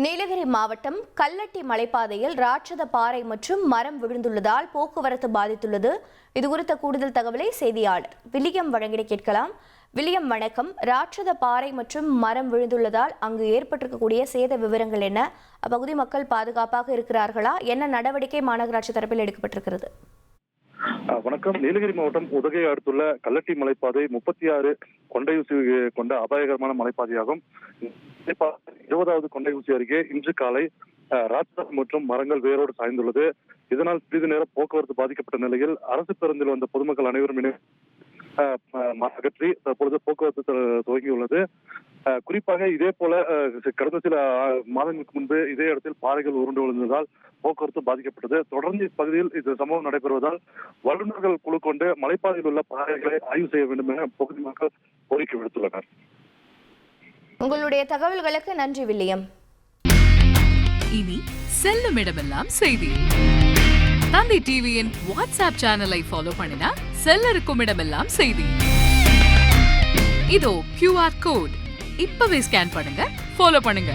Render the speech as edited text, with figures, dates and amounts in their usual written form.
நீலகிரி மாவட்டம் கல்லட்டி மலைப்பாதையில் ராட்சத பாறை மற்றும் மரம் விழுந்துள்ளதால் போக்குவரத்து பாதித்துள்ளது. இதுகுறித்த கூடுதல் தகவலை செய்தியாளர் வில்லியம் வழங்கிட கேட்கலாம். வில்லியம் வணக்கம். ராட்சத பாறை மற்றும் மரம் விழுந்துள்ளதால் அங்கு ஏற்பட்டிருக்கக்கூடிய சேத விவரங்கள் என்ன? அப்பகுதி மக்கள் பாதுகாப்பாக இருக்கிறார்களா? என்ன நடவடிக்கை மாநகராட்சி தரப்பில் எடுக்கப்பட்டிருக்கிறது? வணக்கம். நீலகிரி மாவட்டம் உதகையை அடுத்துள்ள கல்லட்டி மலைப்பாதை 36 கொண்டை ஊசி கொண்ட அபாயகரமான மலைப்பாதையாகும். 20வது கொண்டை ஊசி அருகே இன்று காலை ராட்சதம் மற்றும் மரங்கள் வேரோடு சாய்ந்துள்ளது. இதனால் சிறிது நேரம் போக்குவரத்து பாதிக்கப்பட்ட நிலையில் அரசு பேருந்தில் வந்த பொதுமக்கள் அனைவரும் அகற்றி தற்பொழுது போக்குவரத்து துவங்கியுள்ளது. குறிப்பாக இதே போல கடந்த சில மாதங்களுக்கு முன்பு இதே இடத்தில் பாறைகள் உருண்டு விழுந்ததால் போக்குவரத்து பாதிக்கப்பட்டது. தொடர்ந்து இப்பகுதியில் இந்த சம்பவம் நடைபெறுவதால் வல்லுநர்கள் குழு கொண்டு மலைப்பாதையில் உள்ள பாறைகளை ஆய்வு செய்ய வேண்டும் என பகுதி மக்கள் கோரிக்கை விடுத்துள்ளனர். உங்களுடைய தகவல்களுக்கு நன்றி வில்லியம். இனி செல்லும் இடமெல்லாம் செய்தி. தந்தை டிவியின் வாட்ஸ்அப் சேனலை ஃபாலோ பண்ணினா செல்ல இருக்கும் இடமெல்லாம் செய்தி. இதோ QR கோட் இப்பவே ஸ்கேன் பண்ணுங்க, ஃபாலோ பண்ணுங்க.